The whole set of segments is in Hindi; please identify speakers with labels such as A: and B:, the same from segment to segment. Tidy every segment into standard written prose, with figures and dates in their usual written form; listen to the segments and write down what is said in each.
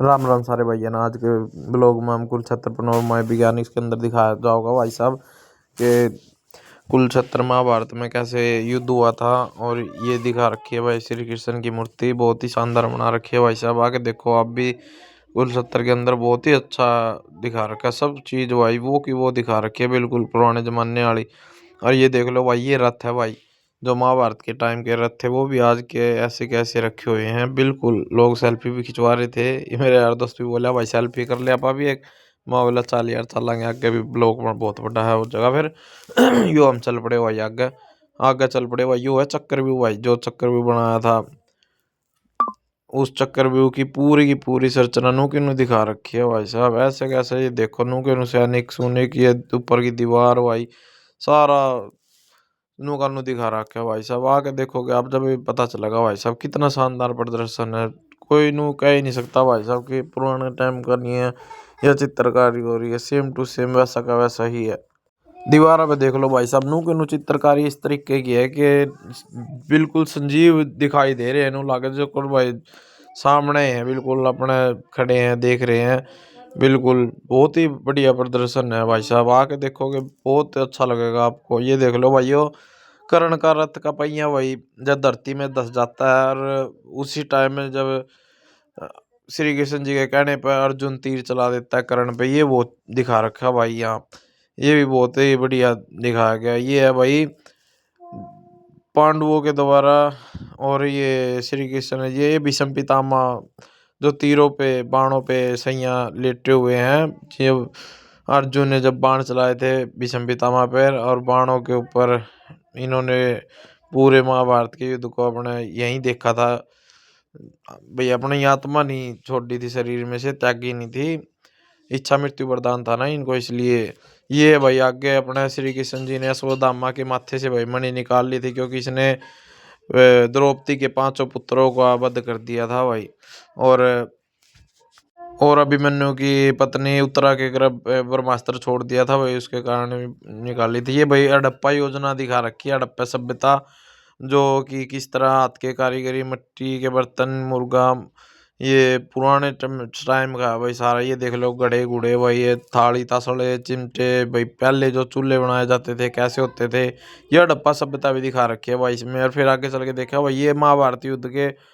A: राम राम सारे भैया ना। आज के ब्लॉग में हम कुरुक्षेत्र मनोरमय वैज्ञानिक के अंदर दिखाया जाओगा भाई साहब कि कुरुक्षेत्र महाभारत में कैसे युद्ध हुआ था। और ये दिखा रखी है भाई श्री कृष्ण की मूर्ति, बहुत ही शानदार बना रखी है भाई साहब। आके देखो आप भी, कुरुक्षेत्र के अंदर बहुत ही अच्छा दिखा रखा है सब चीज भाई, वो की वो दिखा रखी है बिल्कुल पुराने जमाने वाली। और ये देख लो भाई, ये रथ है भाई, जो महाभारत के टाइम के रथ थे वो भी आज के ऐसे कैसे रखे हुए हैं बिल्कुल। लोग सेल्फी भी खिंचवा रहे थे, ये मेरे यार दोस्त भी बोला भाई सेल्फी कर ले आप भी एक। मैं बोला चल यार चलेंगे आगे भी, ब्लॉक में बहुत बड़ा है वो जगह फिर। यो हम चल पड़े भाई आगे, आगे चल पड़े भाई। यो है चक्रव्यूह भाई, जो चक्रव्यूह बनाया था, उस चक्रव्यूह की पूरी संरचना नु की नु दिखा रखी है भाई साहब। ऐसे कैसे, ये देखो नु के नु सैनिक सोने की है, ऊपर की दीवार भाई, सारा नु का नु दिखा रखा है भाई साहब। आके देखोगे आप जब भी पता चलेगा भाई साहब कितना शानदार प्रदर्शन है। कोई नु कह ही नहीं सकता भाई साहब कि पुराने टाइम का नहीं है या चित्रकारी हो रही है, सेम टू सेम वैसा का वैसा ही है। दीवार पे देख लो भाई साहब, नु के नु चित्रकारी इस तरीके की है कि बिल्कुल संजीव दिखाई दे रहे हैं। नु लागे जो कोई भाई सामने है, बिल्कुल अपने खड़े हैं देख रहे हैं बिल्कुल। बहुत ही बढ़िया प्रदर्शन है भाई साहब, आके देखोगे बहुत अच्छा लगेगा आपको। ये देख लो भाइयों, कर्ण का रथ का पहिया भाई जब धरती में धस जाता है, और उसी टाइम में जब अ, श्री कृष्ण जी के कहने पर अर्जुन तीर चला देता है कर्ण पे, ये वो दिखा रखा है भाई यहाँ। ये भी बहुत ही बढ़िया दिखाया गया। ये है भाई पांडवों के द्वारा, और ये श्री कृष्ण है, ये भीष्म पितामह जो तीरों पे बाणों पे सैया लेटे हुए हैं। ये अर्जुन ने जब बाण चलाए थे भीष्म पितामह पर, और बाणों के ऊपर इन्होंने पूरे महाभारत के युद्ध को अपने यहीं देखा था भाई। अपनी आत्मा नहीं छोड़ दी थी, शरीर में से त्यागी नहीं थी, इच्छा मृत्यु वरदान था ना इनको, इसलिए। ये भाई आगे अपने श्री कृष्ण जी ने यशोदामा के माथे से भाई मणि निकाल ली थी, क्योंकि इसने द्रौपदी के पांचों पुत्रों को वध कर दिया था भाई। और अभिमन्यु की पत्नी उत्तरा के गर्भ ब्रह्मास्त्र छोड़ दिया था भाई, उसके कारण निकाली थी। ये भाई हड़प्पा योजना दिखा रखी है, हड़प्पा सभ्यता, जो कि किस तरह हाथ के कारीगरी, मिट्टी के बर्तन, मुर्गा, ये पुराने टाइम का है भाई सारा। ये देख लो गड़े गुड़े भाई, ये थाली तसले चिमटे भाई, पहले जो चूल्हे बनाए जाते थे कैसे होते थे, ये हड़प्पा सभ्यता भी दिखा रखी है भाई इसमें। और फिर आगे चल के देखा भाई, ये महाभारत युद्ध के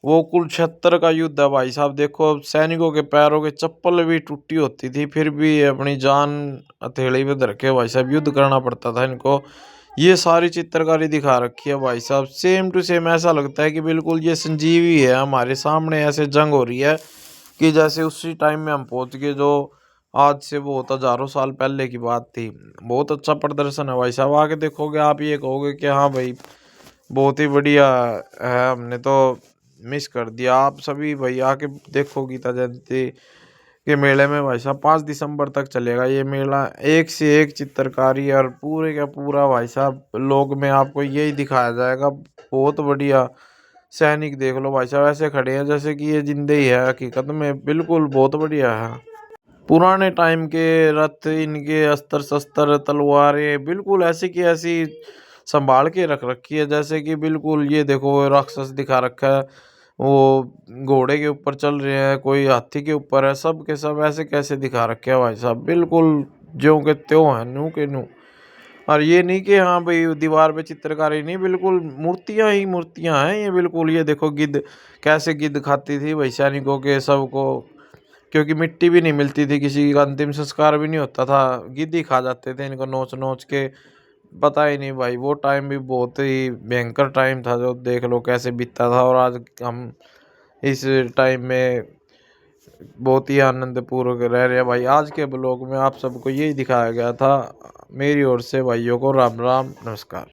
A: वो कुरुक्षेत्र का युद्ध है भाई साहब। देखो सैनिकों के पैरों के चप्पल भी टूटी होती थी, फिर भी अपनी जान हथेली पे धर के भाई साहब युद्ध करना पड़ता था इनको। ये सारी चित्रकारी दिखा रखी है भाई साहब, सेम टू सेम। ऐसा लगता है कि बिल्कुल ये संजीवी है हमारे सामने, ऐसे जंग हो रही है कि जैसे उसी टाइम में हम पहुंच गए, जो आज से बहुत हजारों साल पहले की बात थी। बहुत अच्छा प्रदर्शन है भाई साहब। आके देखोगे आप ये कहोगे कि हाँ भाई बहुत ही बढ़िया है, हमने तो मिस कर दिया। आप सभी भाई आके देखो गीता जयंती के मेले में भाई साहब 5 दिसंबर तक चलेगा ये मेला। एक से एक चित्रकारी, और पूरे का पूरा भाई साहब लोग में आपको यही दिखाया जाएगा। बहुत बढ़िया सैनिक देख लो भाई साहब, ऐसे खड़े हैं जैसे कि ये जिंदे ही है हकीकत में, बिल्कुल बहुत बढ़िया है। पुराने टाइम के रथ, इनके अस्त्र शस्त्र तलवारें बिल्कुल ऐसी की ऐसी संभाल के रख रखी है, जैसे कि बिल्कुल। ये देखो राक्षस दिखा रखा है, वो घोड़े के ऊपर चल रहे हैं, कोई हाथी के ऊपर है, सब के सब ऐसे कैसे दिखा रखे हैं भाई साहब, बिल्कुल ज्यों के त्यों है, नू के नू। और ये नहीं कि हाँ भाई दीवार पे चित्रकारी नहीं, बिल्कुल मूर्तियां ही मूर्तियां हैं ये बिल्कुल। ये देखो गिद्ध कैसे गिद्ध खाती थी भाई सैनिकों के सबको, क्योंकि मिट्टी भी नहीं मिलती थी, किसी का अंतिम संस्कार भी नहीं होता था, गिद्ध ही खा जाते थे इनको नोच नोच के। पता ही नहीं भाई, वो टाइम भी बहुत ही भयंकर टाइम था, जो देख लो कैसे बीतता था। और आज हम इस टाइम में बहुत ही आनंद पूर्वक रह रहे हैं भाई। आज के ब्लॉग में आप सबको यही दिखाया गया था। मेरी ओर से भाइयों को राम राम, नमस्कार।